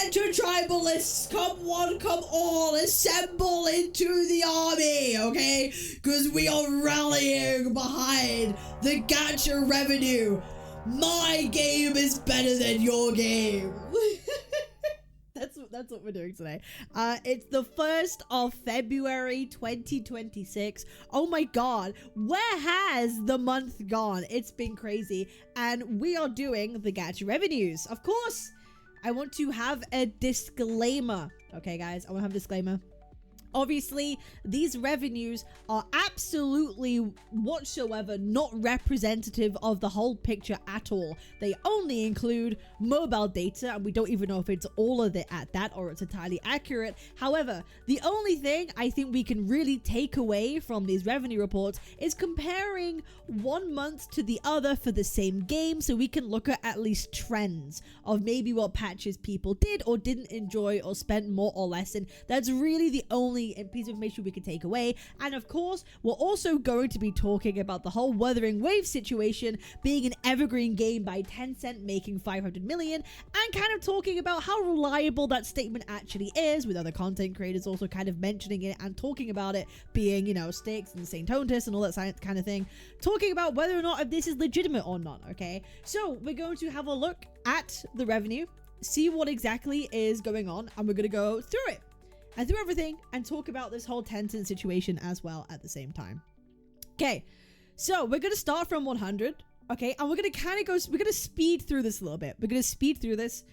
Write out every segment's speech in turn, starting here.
Gacha tribalists, come one, come all, assemble into the army, okay? Because we are rallying behind the Gacha revenue. My game is better than your game. That's what we're doing today. It's the 1st of February 2026. Oh my god, where has the month gone? It's been crazy. And we are doing the Gacha revenues. Of course, I want to have a disclaimer. Okay, guys, I want to have a disclaimer. Obviously, these revenues are absolutely whatsoever not representative of the whole picture at all. They only include mobile data, and we don't even know if it's all of it at that or it's entirely accurate. However, the only thing I think we can really take away from these revenue reports is comparing one month to the other for the same game, so we can look at least trends of maybe what patches people did or didn't enjoy or spent more or less in. That's really the only piece of information we can take away. And of course, we're also going to be talking about the whole Wuthering Wave situation being an evergreen game by Tencent making 500 million, and kind of talking about how reliable that statement actually is, with other content creators also kind of mentioning it and talking about it being, you know, stakes and St. Tontis and all that kind of thing, talking about whether or not if this is legitimate or not. Okay, so we're going to have a look at the revenue, see what exactly is going on, and we're going to go through it and through everything and talk about this whole Tencent situation as well at the same time. Okay, so we're gonna start from 100. Okay, and we're gonna kind of we're gonna speed through this a little bit. We're gonna speed through this.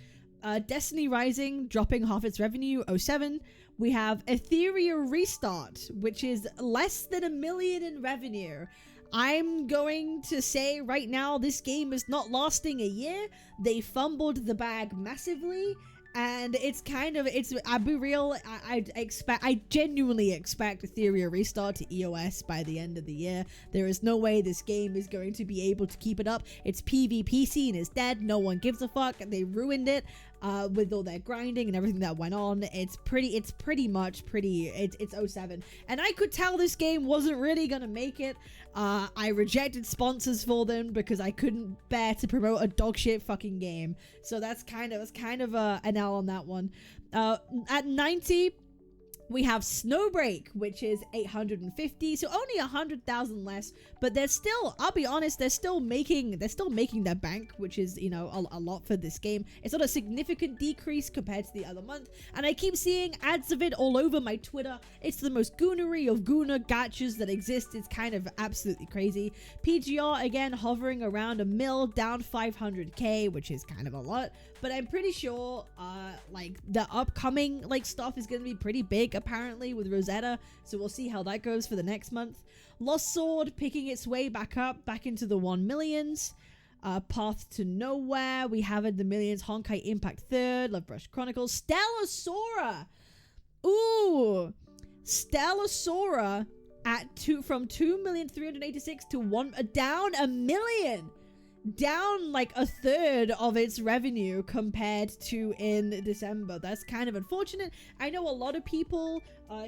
Destiny Rising dropping half its revenue, 07. We have Ethereum Restart, which is less than $1 million in revenue. I'm going to say right now, this game is not lasting a year. They fumbled the bag massively. And it's kind of, I'll be real, I genuinely expect Ethereum Restart to EOS by the end of the year. There is no way this game is going to be able to keep it up. Its PvP scene is dead. No one gives a fuck. They ruined it with all their grinding and everything that went on. It's 07. And I could tell this game wasn't really gonna make it. I rejected sponsors for them because I couldn't bear to promote a dogshit fucking game. So that's kind of an L on that one. At 90, we have Snowbreak, which is 850, so only 100,000 less, but they're still, I'll be honest, they're still making their bank, which is, you know, a lot for this game. It's not a significant decrease compared to the other month, and I keep seeing ads of it all over my Twitter. It's the most goonery of gooner gachas that exist. It's kind of absolutely crazy. PGR, again, hovering around $1 mil, down 500k, which is kind of a lot, but I'm pretty sure, like, the upcoming, like, stuff is going to be pretty big, apparently, with Rosetta, so we'll see how that goes for the next month. Lost Sword picking its way back up, back into the 1 millions. Path to Nowhere, we have in the millions. Honkai Impact 3rd, Love Brush Chronicles. Stellar Sora! Ooh! Stellar Sora at from 2,386,000 to down 1 million! Down like a third of its revenue compared to in December. That's kind of unfortunate. I know a lot of people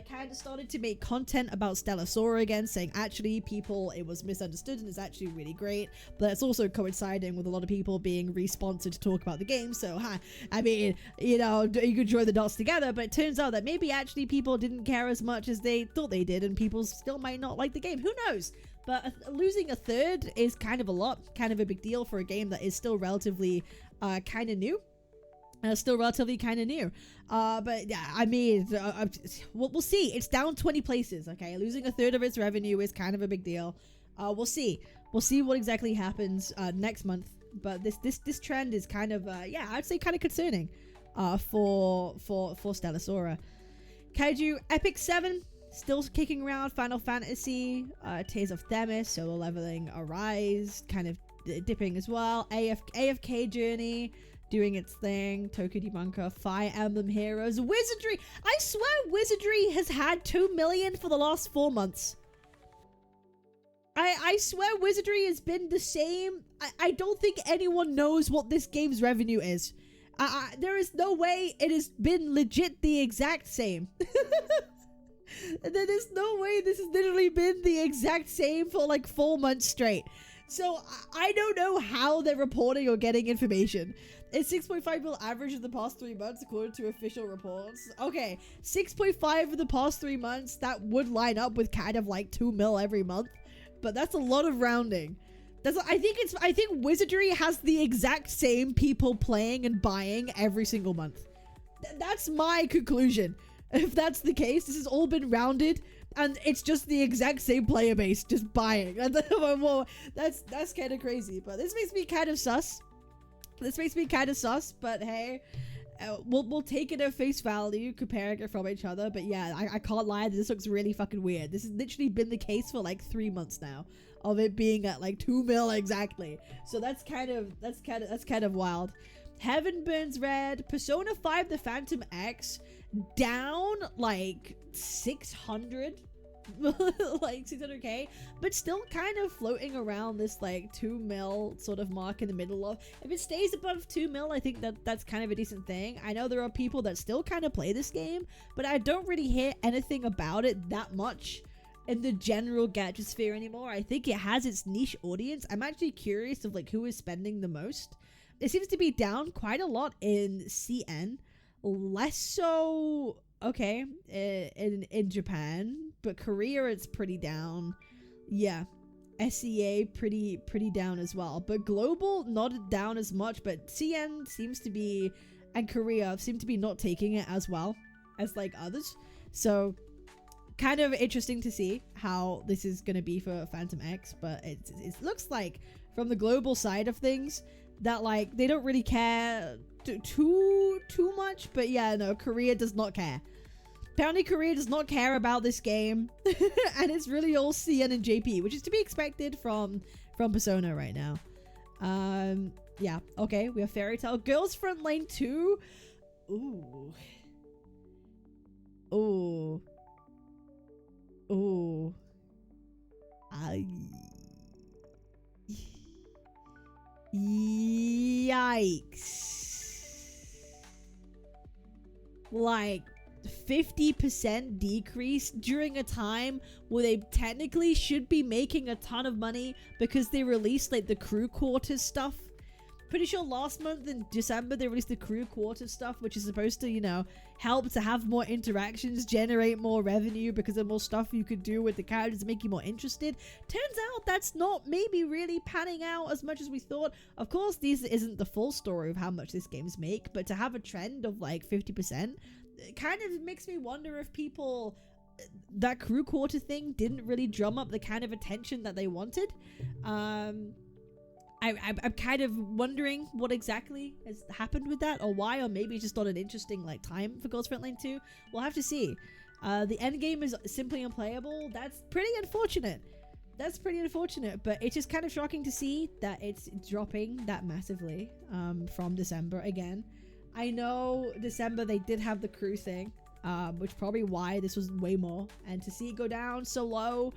kind of started to make content about Stellar Sora again, saying actually it was misunderstood and it's actually really great, but it's also coinciding with a lot of people being re-sponsored to talk about the game. So I mean, you know, you could join the dots together, but it turns out that maybe actually people didn't care as much as they thought they did, and people still might not like the game. Who knows? But losing a third is kind of a lot, kind of a big deal for a game that is still relatively kind of new. But yeah, I mean, we'll see. It's down 20 places, okay? Losing a third of its revenue is kind of a big deal. We'll see. We'll see what exactly happens next month. But this trend is kind of, yeah, I'd say kind of concerning for Stellar Sora. Kaiju Epic 7. Still kicking around. Final Fantasy, Tears of Themis, Solo Leveling, Arise, kind of dipping as well. AFK Journey, doing its thing. Tokyo Debunker, Fire Emblem Heroes, Wizardry. I swear Wizardry has had 2 million for the last 4 months. I swear Wizardry has been the same. I don't think anyone knows what this game's revenue is. There is no way it has been legit the exact same. There's no way this has literally been the exact same for like 4 months straight. So I don't know how they're reporting or getting information. It's 6.5 mil average of the past 3 months according to official reports. Okay, 6.5 of the past 3 months, that would line up with kind of like 2 mil every month, but that's a lot of rounding. I think Wizardry has the exact same people playing and buying every single month. That's my conclusion. If that's the case, this has all been rounded and it's just the exact same player base just buying. Well, that's kind of crazy, but this makes me kind of sus. But hey, we'll take it at face value, comparing it from each other. But yeah, I can't lie, this looks really fucking weird. This has literally been the case for like 3 months now, of it being at like 2 mil exactly. So that's kind of wild. Heaven Burns Red, Persona 5 The Phantom X, down like 600 like 600k, but still kind of floating around this like 2 mil sort of mark in the middle of. If it stays above 2 mil, I think that's kind of a decent thing. I know there are people that still kind of play this game, but I don't really hear anything about it that much in the general gacha sphere anymore. I think it has its niche audience. I'm actually curious of like who is spending the most. It seems to be down quite a lot in CN, less so okay in Japan, but Korea it's pretty down. Yeah, SEA pretty down as well, but global not down as much, but CN seems to be, and Korea seem to be not taking it as well as like others. So kind of interesting to see how this is going to be for Phantom X, but it looks like from the global side of things that like they don't really care too much. But yeah, no, Korea does not care. Apparently Korea does not care about this game and it's really all CN and JP, which is to be expected from Persona right now. Yeah, okay, we have Fairy Tail. Girls Front Lane 2. Ooh. Yikes. Like 50% decrease during a time where they technically should be making a ton of money because they released like the crew quarters stuff. Pretty sure last month in December they released the crew quarters stuff, which is supposed to, you know, help to have more interactions, generate more revenue because of more stuff you could do with the characters to make you more interested. Turns out that's not maybe really panning out as much as we thought. Of course, this isn't the full story of how much these games make, but to have a trend of like 50%, it kind of makes me wonder if people, that crew quarter thing didn't really drum up the kind of attention that they wanted. I'm kind of wondering what exactly has happened with that, or why, or maybe it's just not an interesting like time for Girls Front Lane 2. We'll have to see. The end game is simply unplayable. That's pretty unfortunate. But it's just kind of shocking to see that it's dropping that massively from December again. I know December they did have the crew thing, which probably why this was way more, and to see it go down so low,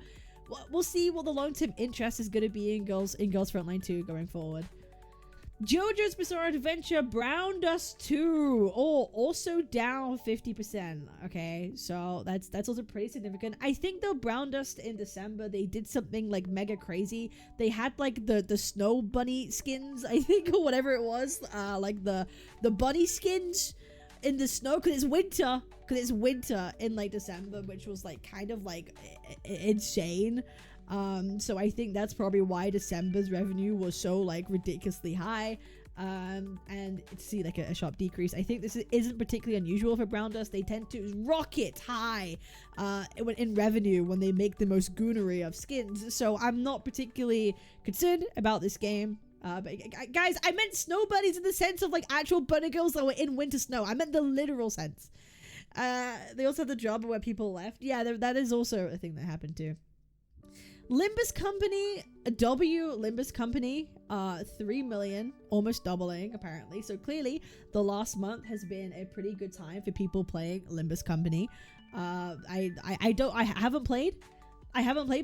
we'll see what the long-term interest is going to be in Girls Front Lane 2 going forward. JoJo's Bizarre Adventure Brown Dust 2, also down 50%. Okay, so that's also pretty significant. I think though Brown Dust in December they did something like mega crazy. They had like the snow bunny skins, I think, or whatever it was, like the bunny skins in the snow because it's winter in like December, which was like kind of like insane. So I think that's probably why December's revenue was so like ridiculously high, and to see like a sharp decrease. I think this isn't particularly unusual for Brown Dust. They tend to rocket high in revenue when they make the most goonery of skins, so I'm not particularly concerned about this game. But guys, I meant snow bunnies in the sense of like actual bunny girls that were in winter snow. I meant the literal sense. They also had the job where people left. Yeah, that is also a thing that happened too. Limbus Company, Limbus Company, 3 million, almost doubling apparently. So clearly the last month has been a pretty good time for people playing Limbus Company. I haven't played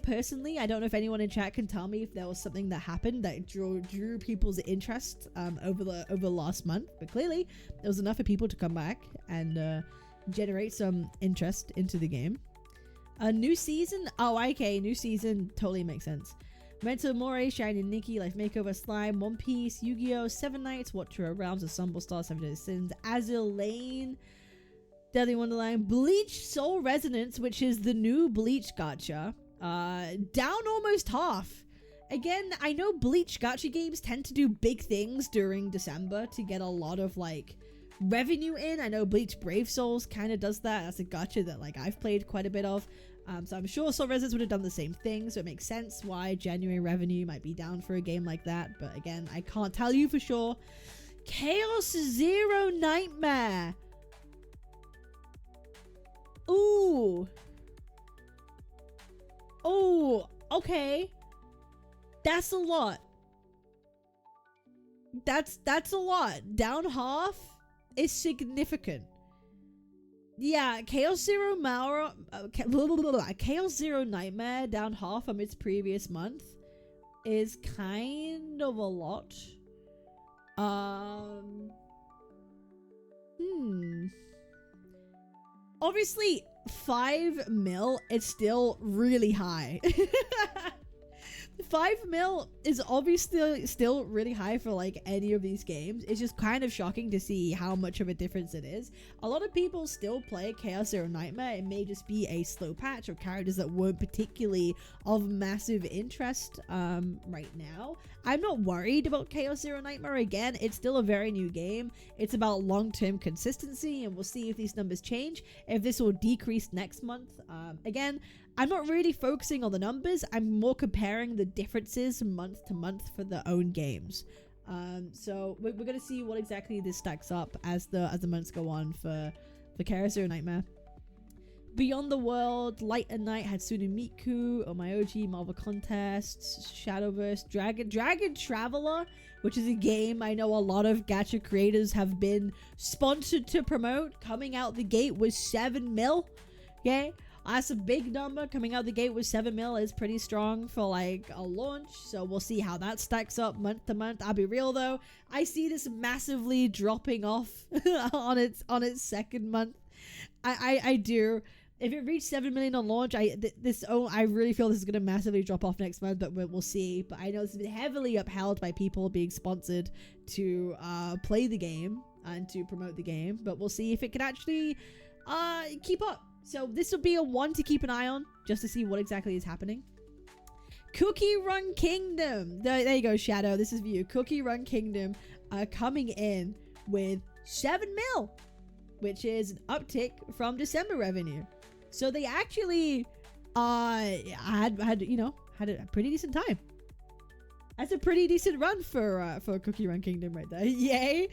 personally. I don't know if anyone in chat can tell me if there was something that happened that drew people's interest over the last month, but clearly there was enough for people to come back and generate some interest into the game. A new season? Oh, okay, new season totally makes sense. Mental More, Shining Nikki, Life Makeover, Slime, One Piece, Yu-Gi-Oh!, Seven Nights, Watcher of Realms, Assemble Star, Seven Deadly Sins, Azul Lane, Deadly Wonderland, Bleach Soul Resonance, which is the new Bleach gacha, down almost half. Again, I know Bleach gacha games tend to do big things during December to get a lot of like revenue in. I know Bleach Brave Souls kind of does that. That's a gacha that like I've played quite a bit of. So I'm sure Soul Resonance would have done the same thing, so it makes sense why January revenue might be down for a game like that. But again, I can't tell you for sure. Chaos Zero Nightmare. Ooh. Oh, okay. That's a lot. That's a lot. Down half is significant. Yeah, Chaos Zero Nightmare down half from its previous month is kind of a lot. Obviously, 5 mil is still really high. 5 mil is obviously still really high for like any of these games. It's just kind of shocking to see how much of a difference it is. A lot of people still play Chaos Zero Nightmare. It may just be a slow patch or characters that weren't particularly of massive interest right now. I'm not worried about Chaos Zero Nightmare. Again, it's still a very new game. It's about long-term consistency, and we'll see if these numbers change, if this will decrease next month. Again, I'm not really focusing on the numbers. I'm more comparing the differences month to month for their own games. So we're gonna see what exactly this stacks up as the months go on for Chaos Zero Nightmare. Beyond the World, Light and Night, Hatsune Miku, Omayoji, Marvel Contests, Shadowverse, Dragon Traveler, which is a game I know a lot of gacha creators have been sponsored to promote. Coming out the gate was 7 mil. Okay, that's a big number. Coming out the gate with 7 mil is pretty strong for like a launch. So we'll see how that stacks up month to month. I'll be real though, I see this massively dropping off on its second month. I do. If it reached 7 million on launch, I really feel this is going to massively drop off next month, but we'll see. But I know this has been heavily upheld by people being sponsored to play the game and to promote the game. But we'll see if it can actually keep up. So this will be a one to keep an eye on, just to see what exactly is happening. Cookie Run Kingdom. There you go, Shadow. This is for you. Cookie Run Kingdom coming in with 7 mil, which is an uptick from December revenue. So they actually had a pretty decent time. That's a pretty decent run for Cookie Run Kingdom right there. Yay.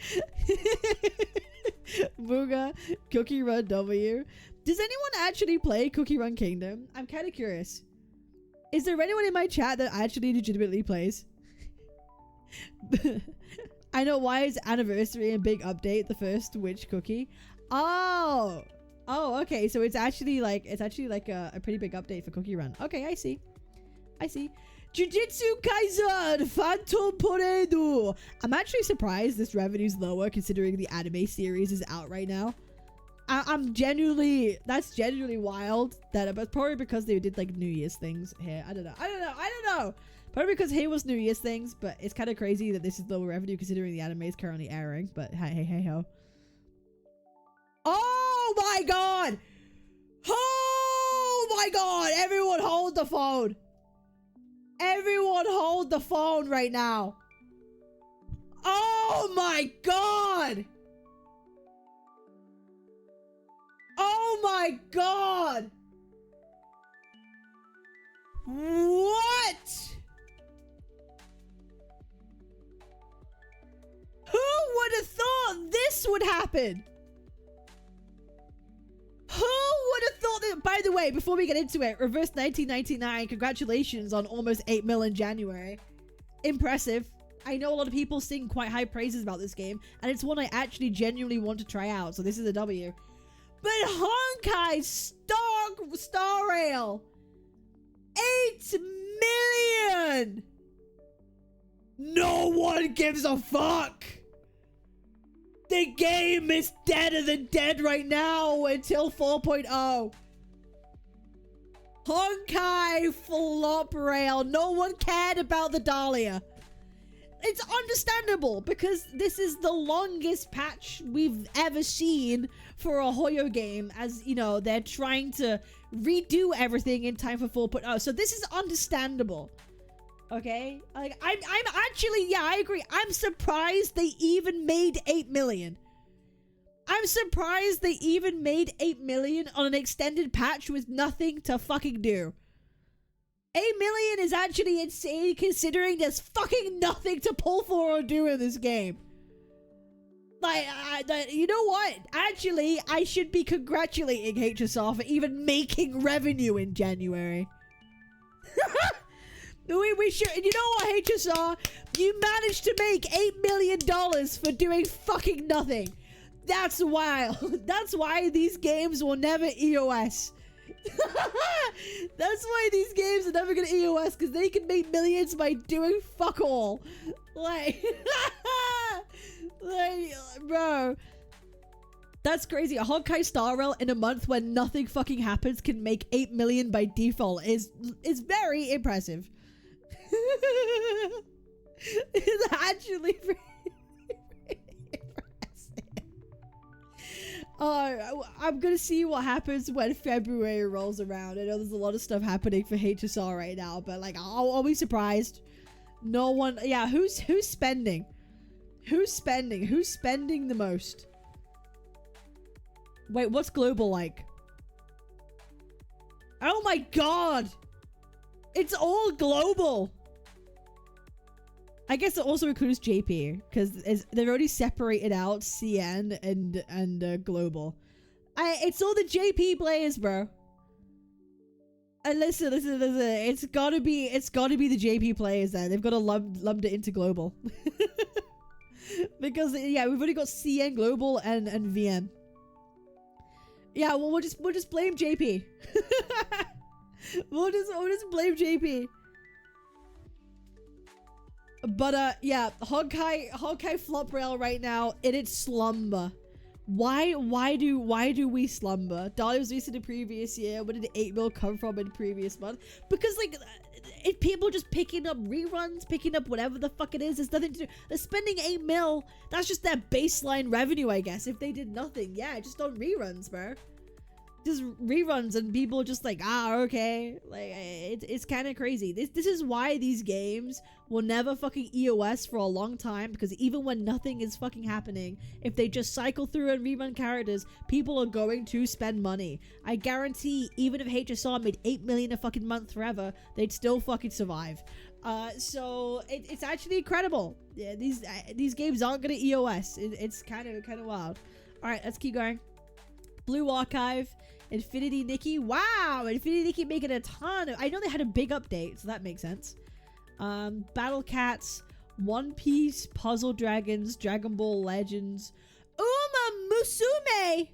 Booga, Cookie Run W. Does anyone actually play Cookie Run Kingdom? I'm kind of curious. Is there anyone in my chat that actually legitimately plays? I know why is anniversary and big update the first witch cookie. Oh, okay. So it's actually like a pretty big update for Cookie Run. Okay, I see. Jujutsu Kaisen Phantom Poredo. I'm actually surprised this revenue's lower considering the anime series is out right now. That's genuinely wild. But probably because they did like New Year's things here. I don't know. Probably because here was New Year's things, but it's kind of crazy that this is lower revenue considering the anime is currently airing. But hey ho. Oh my god! Oh my god! Everyone hold the phone! Everyone hold the phone right now! Oh my god! Oh my god! What? Who would have thought this would happen? Who would have thought that? By the way, before we get into it, Reverse 1999, congratulations on almost 8 mil in January. Impressive. I know a lot of people sing quite high praises about this game, and it's one I actually genuinely want to try out, so this is a W. But Honkai Star Rail, 8 million! No one gives a fuck! The game is deader than dead right now until 4.0. Honkai flop rail. No one cared about the Dahlia. It's understandable because this is the longest patch we've ever seen for a Hoyo game, as you know, they're trying to redo everything in time for 4.0. So this is understandable. Okay? Like I'm actually, yeah, I agree. I'm surprised they even made 8 million. I'm surprised they even made 8 million on an extended patch with nothing to fucking do. 8 million is actually insane considering there's fucking nothing to pull for or do in this game. Like, you know what? Actually, I should be congratulating HSR for even making revenue in January. we should. You know what, HSR? You managed to make $8 million for doing fucking nothing. That's wild. That's why these games will never EOS. That's why these games are never gonna EOS, because they can make millions by doing fuck all. Like, like, bro, that's crazy. A Honkai Star Rail in a month when nothing fucking happens can make 8 million by default is very impressive. It's actually pretty I'm gonna see what happens when February rolls around. I know there's a lot of stuff happening for HSR right now, but like I'll be surprised. No one, yeah, who's spending? Who's spending? Who's spending the most? Wait, what's global like? Oh my god! It's all global! I guess it also includes JP, because they've already separated out CN and global. It's all the JP players, bro. And listen, it's gotta be the JP players then. They've got to lump it into global. Because yeah, we've already got CN global and VM. Yeah, well we'll just blame JP. we'll just blame JP. But yeah, Honkai flop rail right now in its slumber. Why do we slumber? Dahlia was released in the previous year. Where did the 8 mil come from in the previous month? Because like, if people just picking up reruns, picking up whatever the fuck it is, there's nothing to do. They're spending 8 mil. That's just their baseline revenue, I guess. If they did nothing, yeah, just on reruns, bro. Just reruns and people just like, okay. Like, it's kind of crazy. This is why these games will never fucking EOS for a long time, because even when nothing is fucking happening, if they just cycle through and rerun characters, people are going to spend money. I guarantee even if HSR made 8 million a fucking month forever, they'd still fucking survive. So it's actually incredible. Yeah, these games aren't gonna EOS. It's kind of wild. All right, let's keep going. Blue Archive, Infinity Nikki. Wow, Infinity Nikki making a ton of... I know they had a big update, so that makes sense. Battle Cats, One Piece, Puzzle Dragons, Dragon Ball Legends, Uma Musume!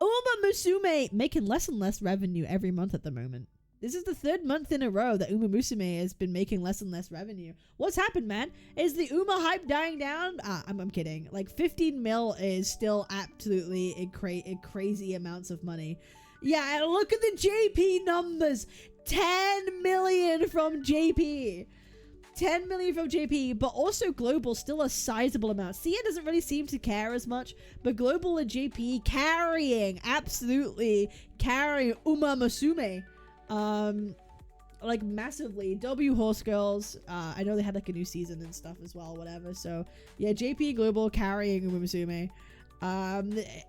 Uma Musume making less and less revenue every month at the moment. This is the 3rd month in a row that Uma Musume has been making less and less revenue. What's happened, man? Is the Uma hype dying down? I'm kidding. Like, 15 mil is still absolutely crazy amounts of money. Yeah, and look at the JP numbers. 10 million from JP. 10 million from JP, but also global, still a sizable amount. CN doesn't really seem to care as much, but global and JP absolutely carrying Uma Musume. Like massively. W Horse Girls, I know they had like a new season and stuff as well, whatever. So yeah, JP Global carrying Uma Musume.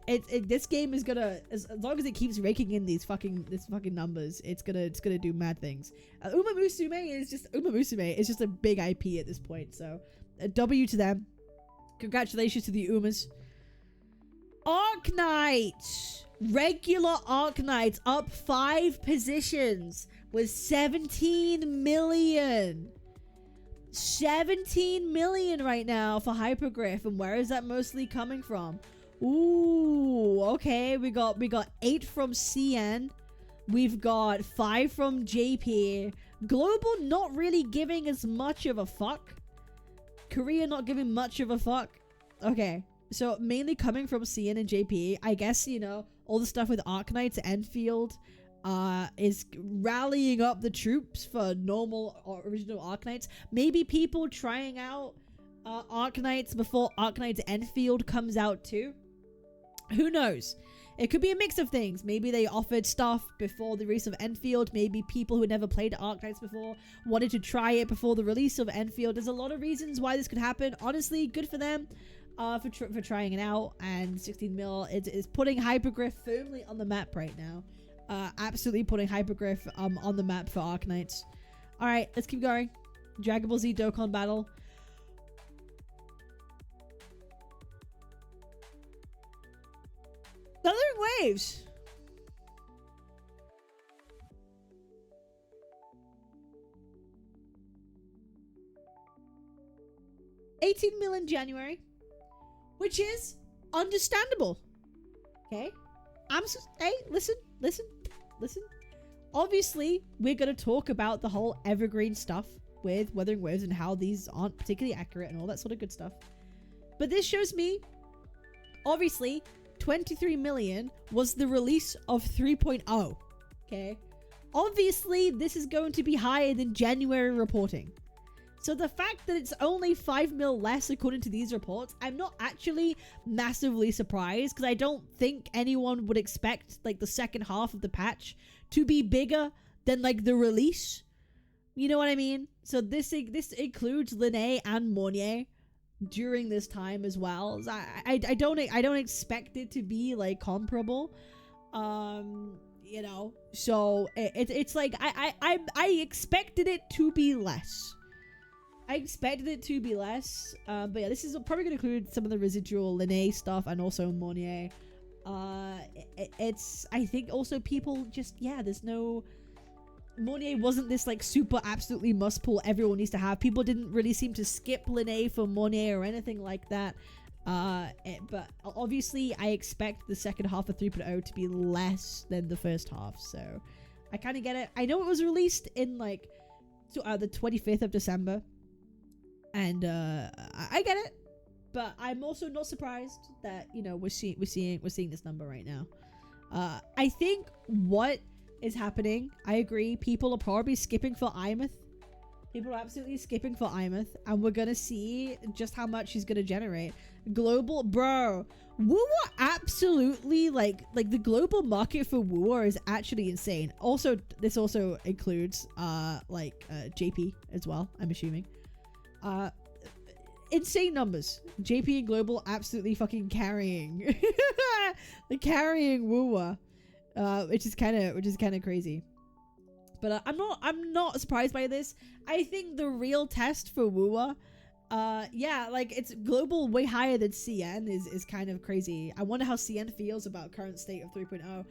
This game is gonna, as long as it keeps raking in these fucking numbers, it's gonna do mad things. Uma Musume is just a big IP at this point. So a W to them. Congratulations to the Umas. Arknights. Regular Arknights up 5 positions with 17 million. 17 million right now for Hypergriff. And where is that mostly coming from? Ooh, okay. We got 8 from CN. We've got 5 from JP. Global not really giving as much of a fuck. Korea not giving much of a fuck. Okay. So mainly coming from CN and JP. I guess, you know, all the stuff with Arknights, Enfield, is rallying up the troops for normal or original Arknights. Maybe people trying out Arknights before Arknights Enfield comes out too. Who knows? It could be a mix of things. Maybe they offered stuff before the release of Enfield. Maybe people who had never played Arknights before wanted to try it before the release of Enfield. There's a lot of reasons why this could happen. Honestly, good for them for trying it out. And 16 mil is putting Hypergriff firmly on the map right now. Absolutely putting Hypergriff on the map for Arknights. Alright, let's keep going. Dragon Ball Z Dokkan battle. Wuthering Waves. $18 million in January, which is understandable. Okay, hey, listen. Obviously, we're gonna talk about the whole Evergreen stuff with Wuthering Waves and how these aren't particularly accurate and all that sort of good stuff. But this shows me, obviously, 23 million was the release of 3.0. Okay, obviously this is going to be higher than January reporting. So the fact that it's only 5 mil less according to these reports, I'm not actually massively surprised, because I don't think anyone would expect like the second half of the patch to be bigger than like the release. You know what I mean? So this includes Linné and Mournier during this time as well. So I don't expect it to be like comparable. You know, so it's like I expected it to be less. But yeah, this is probably going to include some of the residual Linné stuff and also Mournier. It's, I think also people just, yeah, there's no, Mournier wasn't this like super absolutely must pull everyone needs to have. People didn't really seem to skip Linné for Mournier or anything like that. But obviously I expect the second half of 3.0 to be less than the first half. So I kind of get it. I know it was released in like the 25th of December. And I get it, but I'm also not surprised that, you know, we're seeing this number right now. I think what is happening, I agree, people are probably skipping for Imeth. People are absolutely skipping for Imeth, and we're gonna see just how much she's gonna generate. Global, bro, Wuwa absolutely like the global market for Wuwa is actually insane. Also, this also includes JP as well, I'm assuming. Insane numbers. JP and Global absolutely fucking carrying carrying Wuwa, which is kind of crazy. But I'm not surprised by this. I think the real test for Wuwa, yeah, like it's Global way higher than CN is kind of crazy. I wonder how CN feels about current state of 3.0.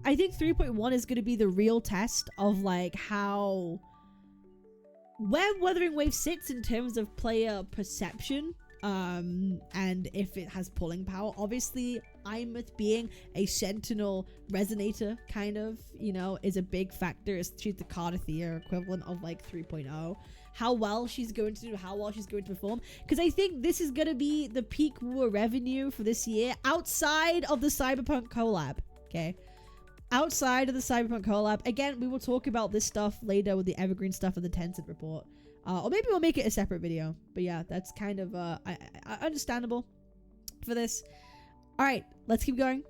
I think 3.1 is going to be the real test of like how, where Wuthering Waves sits in terms of player perception, and if it has pulling power. Obviously, Imeth being a Sentinel Resonator kind of, you know, is a big factor. She's the Cardathea equivalent of like 3.0. How well she's going to do, how well she's going to perform. Because I think this is going to be the peak Wuwa revenue for this year outside of the Cyberpunk collab, okay? Outside of the Cyberpunk collab. Again, we will talk about this stuff later with the Evergreen stuff and the Tencent report. Or maybe we'll make it a separate video. But yeah, that's kind of understandable for this. Alright, let's keep going.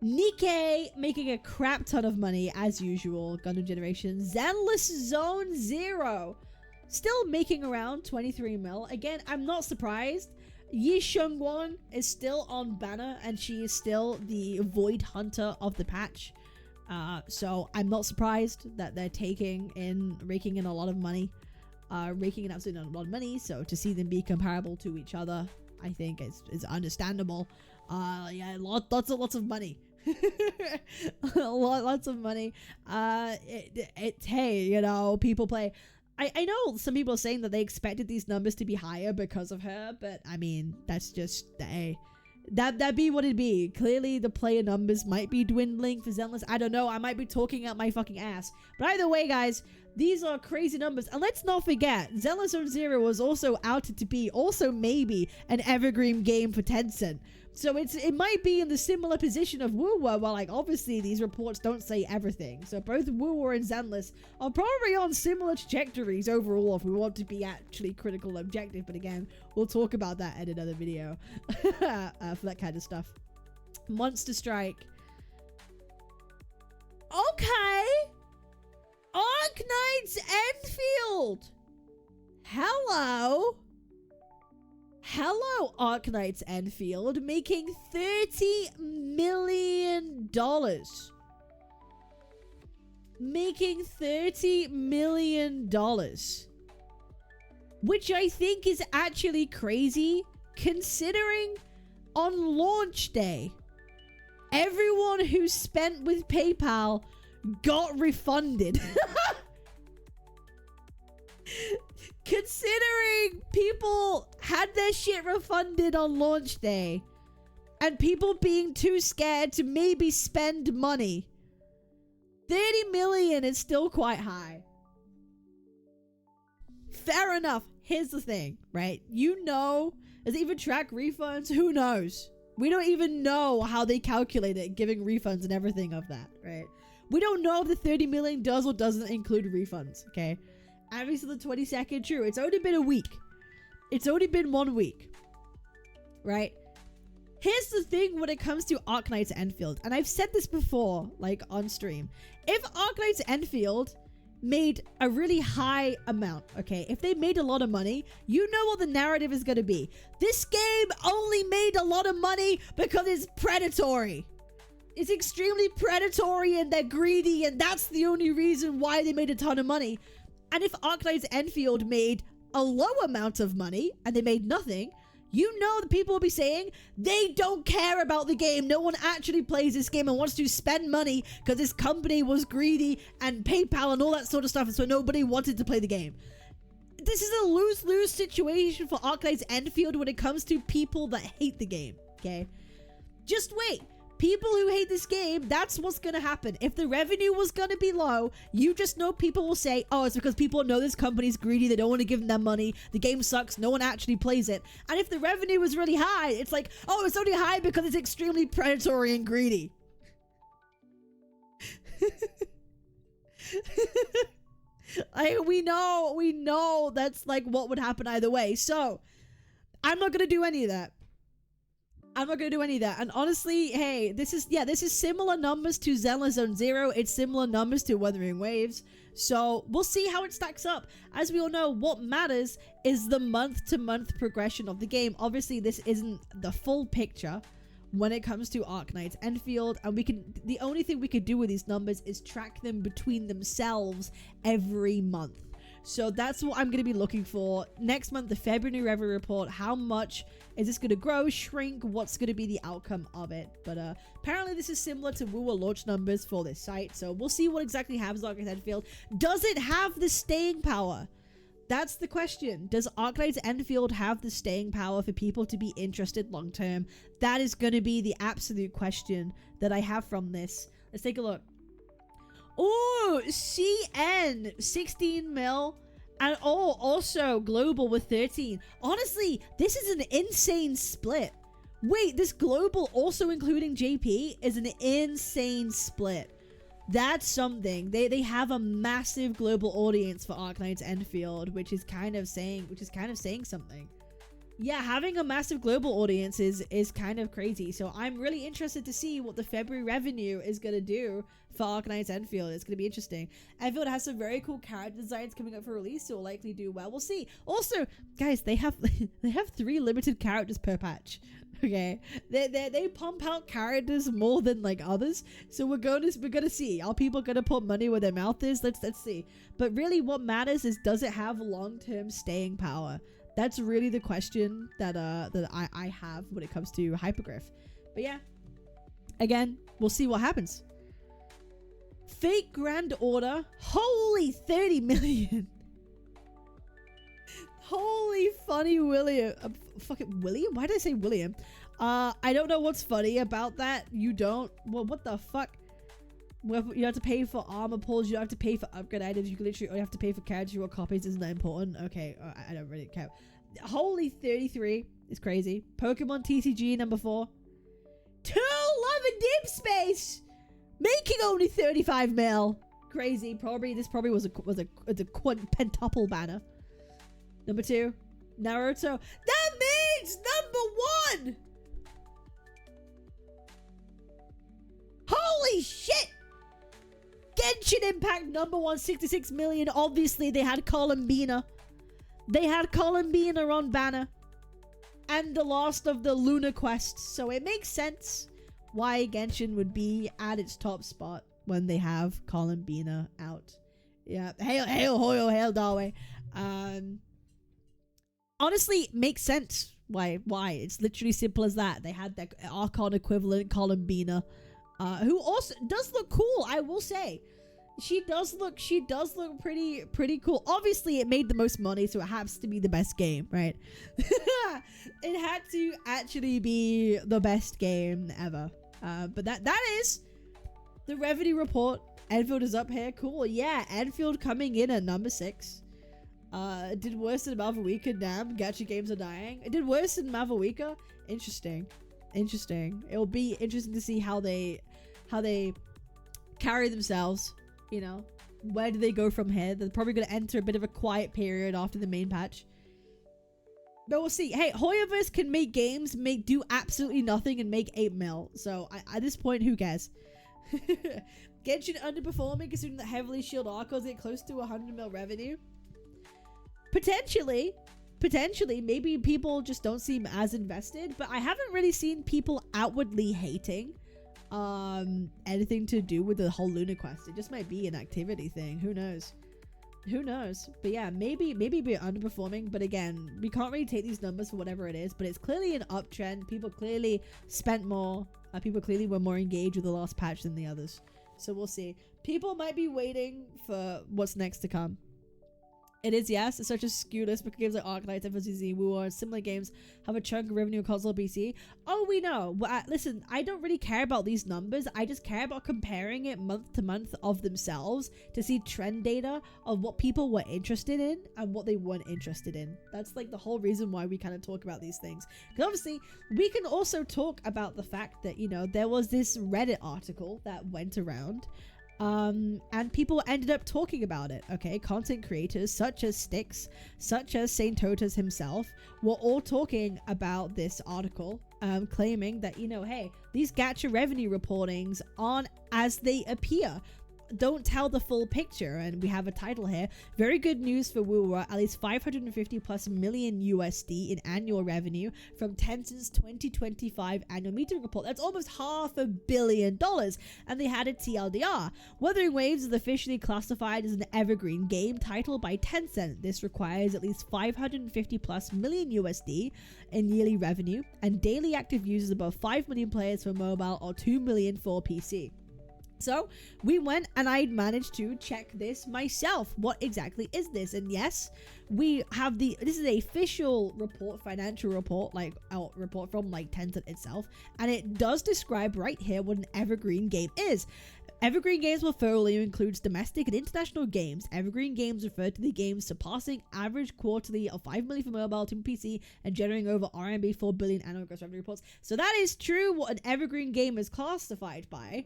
Nikkei making a crap ton of money as usual. Gundam Generation. Zenless Zone 0. Still making around 23 mil. Again, I'm not surprised. Yi Shengwon is still on banner, and she is still the Void Hunter of the patch. So I'm not surprised that they're raking in a lot of money. Raking in absolutely a lot of money. So to see them be comparable to each other, I think is understandable. Yeah, lots of money. Lots of money. Hey, you know, people play. I know some people are saying that they expected these numbers to be higher because of her, but I mean, that's just, that'd be what it'd be. Clearly, the player numbers might be dwindling for Zenless. I don't know. I might be talking out my fucking ass. But either way, guys, These are crazy numbers. And let's not forget, Zenless Zone Zero was also outed to be also maybe an Evergreen game for Tencent. So it might be in the similar position of Wuwa, where like obviously these reports don't say everything. So both Wuwa and Zenless are probably on similar trajectories overall if we want to be actually critical and objective. But again, we'll talk about that in another video for that kind of stuff. Monster Strike. Okay. Arknights Enfield. Hello. Hello, Arknights Enfield, making $30 million. Making $30 million. Which I think is actually crazy, considering on launch day, everyone who spent with PayPal got refunded. Considering people had their shit refunded on launch day and people being too scared to maybe spend money, 30 million is still quite high. Fair enough. Here's the thing, right? You know, does it even track refunds? Who knows? We don't even know how they calculate it, giving refunds and everything of that, right? We don't know if the 30 million does or doesn't include refunds, okay? Obviously the 22nd, true. It's only been a week. It's only been 1 week, right? Here's the thing when it comes to Arknights Enfield, and I've said this before, like on stream. If Arknights Enfield made a really high amount, okay? If they made a lot of money, you know what the narrative is going to be. This game only made a lot of money because it's predatory. It's extremely predatory and they're greedy, and that's the only reason why they made a ton of money. And if Arknights Enfield made a low amount of money and they made nothing, you know the people will be saying they don't care about the game. No one actually plays this game and wants to spend money because this company was greedy and PayPal and all that sort of stuff, and so nobody wanted to play the game. This is a lose-lose situation for Arknights Enfield when it comes to people that hate the game, okay? Just wait. People who hate this game, that's what's going to happen. If the revenue was going to be low, you just know people will say, oh, it's because people know this company's greedy. They don't want to give them that money. The game sucks. No one actually plays it. And if the revenue was really high, it's like, oh, it's only high because it's extremely predatory and greedy. We know that's like what would happen either way. So I'm not going to do any of that. I'm not going to do any of that. And honestly, hey, this is similar numbers to Zenless Zone Zero. It's similar numbers to Wuthering Waves. So we'll see how it stacks up. As we all know, what matters is the month-to-month progression of the game. Obviously, this isn't the full picture when it comes to Arknights Enfield. And the only thing we could do with these numbers is track them between themselves every month. So that's what I'm going to be looking for. Next month, the February revenue report. How much is this going to grow, shrink? What's going to be the outcome of it? But apparently this is similar to Wuwa launch numbers for this site. So we'll see what exactly happens to Arknights Enfield. Does it have the staying power? That's the question. Does Arknights Enfield have the staying power for people to be interested long term? That is going to be the absolute question that I have from this. Let's take a look. Oh, CN 16 mil, and oh, also global with 13. Honestly, this is an insane split. Wait, this global also including JP is an insane split. That's something. They have a massive global audience for Arknights Enfield, which is kind of saying something. Yeah, having a massive global audience is kind of crazy. So I'm really interested to see what the February revenue is going to do for Arknights Enfield. It's going to be interesting. Enfield has some very cool character designs coming up for release, so it'll likely do well. We'll see. Also, guys, they have 3 limited characters per patch. Okay, they pump out characters more than like others, so we're gonna see. Are people gonna put money where their mouth is? Let's see. But really, what matters is, does it have long-term staying power? That's really the question that I have when it comes to Hypergriff. But yeah, again, we'll see what happens. Fake Grand Order, holy 30 million. Holy funny William. Fucking William? Why did I say William? I don't know what's funny about that. You don't? Well, what the fuck? You have to pay for armor pulls. You don't have to pay for upgrade items. You can literally only have to pay for character or copies. Isn't that important? Okay, I don't really care. Holy 33 is crazy. Pokemon TCG number 4. 2 Love and Deep Space, making only 35 mil. Crazy. This probably was a pentuple banner. Number 2, Naruto. That means number 1. Holy shit! Genshin Impact number 1, 66 million. Obviously, they had Columbina. They had Columbina on banner. And the last of the Lunar Quest. So it makes sense why Genshin would be at its top spot when they have Columbina out. Yeah. Hail, hoyo, hail, Darway. Honestly, makes sense. Why? It's literally simple as that. They had their Archon equivalent, Columbina. Who also does look cool, I will say. She does look pretty cool. Obviously, it made the most money, so it has to be the best game, right? It had to actually be the best game ever. But that is the revenue report. Enfield is up here. Cool. Yeah, Enfield coming in at number 6. It did worse than Mavericka. Damn, Gacha games are dying. It did worse than Mavericka. Interesting. It'll be interesting to see how they carry themselves. You know, where do they go from here? They're probably going to enter a bit of a quiet period after the main patch. But we'll see. Hey, Hoyoverse can make games, do absolutely nothing and make 8 mil. So at this point, who cares? Genshin underperforming, considering that heavily shield Archons get close to 100 mil revenue. Potentially, maybe people just don't seem as invested. But I haven't really seen people outwardly hating anything to do with the whole Lunar Quest. It just might be an activity thing. Who knows? But yeah, maybe we're underperforming. But again, we can't really take these numbers for whatever it is. But it's clearly an uptrend. People clearly spent more. People clearly were more engaged with the last patch than the others. So we'll see. People might be waiting for what's next to come. It is, yes. It's such a skew list because games like Arknights, FFCZ, Wu and similar games have a chunk of revenue on console PC. Oh, we know. Listen, I don't really care about these numbers. I just care about comparing it month to month of themselves to see trend data of what people were interested in and what they weren't interested in. That's like the whole reason why we kind of talk about these things. Because obviously, we can also talk about the fact that, you know, there was this Reddit article that went around. And people ended up talking about it. Okay, content creators such as Styx, such as Saint Totas himself, were all talking about this article, claiming that, you know, hey, these gacha revenue reportings aren't as they appear. Don't tell the full picture. And we have a title here. Very good news for Wuwa. At least 550 plus million USD in annual revenue from Tencent's 2025 annual meeting report. That's almost $500 million. And they had a TLDR. Wuthering Waves is officially classified as an evergreen game title by Tencent. This requires at least 550 plus million USD in yearly revenue and daily active users above 5 million players for mobile or 2 million for PC. So we went and I managed to check this myself. What exactly is this? And yes, we have this is a official report, financial report, report from Tencent itself. And it does describe right here what an evergreen game is. Evergreen games portfolio includes domestic and international games. Evergreen games refer to the games surpassing average quarterly of 5 million for mobile to PC and generating over RMB 4 billion annual gross revenue reports. So that is true what an evergreen game is classified by.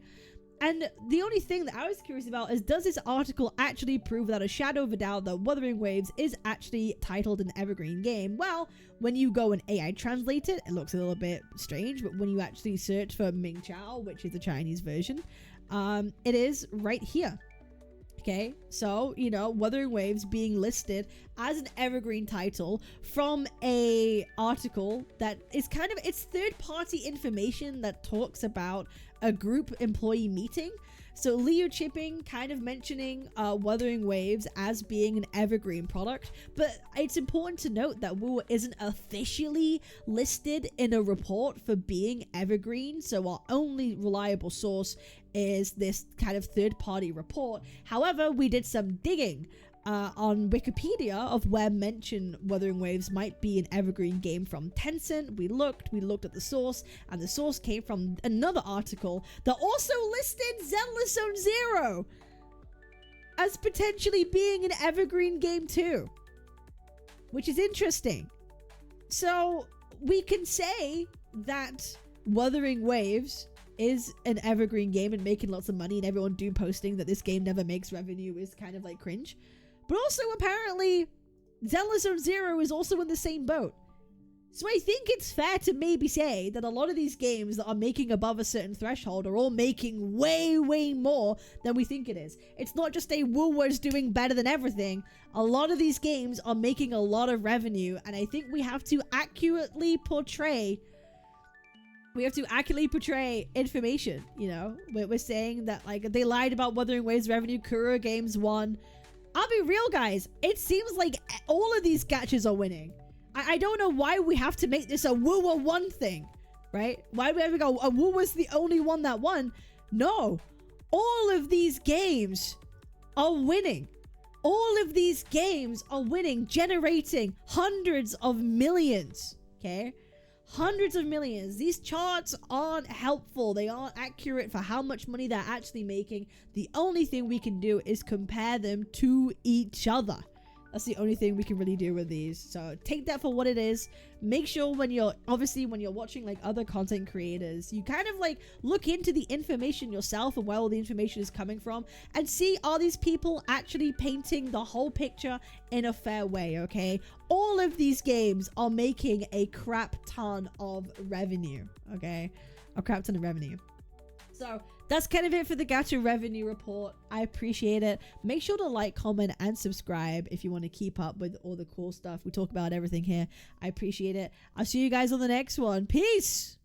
And the only thing that I was curious about is, does this article actually prove without a shadow of a doubt that Wuthering Waves is actually titled an evergreen game? Well, when you go and AI translate it, it looks a little bit strange, but when you actually search for Ming Chao, which is the Chinese version, it is right here. Okay, so, you know, Wuthering Waves being listed as an evergreen title from a article that is kind of, it's third-party information that talks about a group employee meeting. So Liu Chipping kind of mentioning Wuthering Waves as being an evergreen product, but it's important to note that Wu isn't officially listed in a report for being evergreen, so our only reliable source is this kind of third-party report. However, we did some digging. on Wikipedia of where mention Wuthering Waves might be an Evergreen game from Tencent. We looked at the source, and the source came from another article that also listed Zenless Zone Zero as potentially being an Evergreen game too, which is interesting. So we can say that Wuthering Waves is an Evergreen game and making lots of money, and everyone doom posting that this game never makes revenue is kind of like cringe. But also apparently Zenless Zone Zero is also in the same boat. So I think it's fair to maybe say that a lot of these games that are making above a certain threshold are all making way, way more than we think it is. It's not just a Woolworths doing better than everything. A lot of these games are making a lot of revenue, and I think we have to accurately portray information, you know? We're saying that, like, they lied about Wuthering Waves revenue, Kura Games won. I'll be real, guys. It seems like all of these gachas are winning. I don't know why we have to make this a Woowa one thing, right? Why do we ever go, a Woowa's the only one that won? No. All of these games are winning. All of these games are winning, generating hundreds of millions, okay? Hundreds of millions. These charts aren't helpful. They aren't accurate for how much money they're actually making. The only thing we can do is compare them to each other. That's the only thing we can really do with these. So take that for what it is. Make sure when you're watching like other content creators, you kind of like look into the information yourself and where all the information is coming from, and see, are these people actually painting the whole picture in a fair way, okay? All of these games are making a crap ton of revenue, okay? A crap ton of revenue. So that's kind of it for the Gacha revenue report. I appreciate it. Make sure to like, comment, and subscribe if you want to keep up with all the cool stuff. We talk about everything here. I appreciate it. I'll see you guys on the next one. Peace!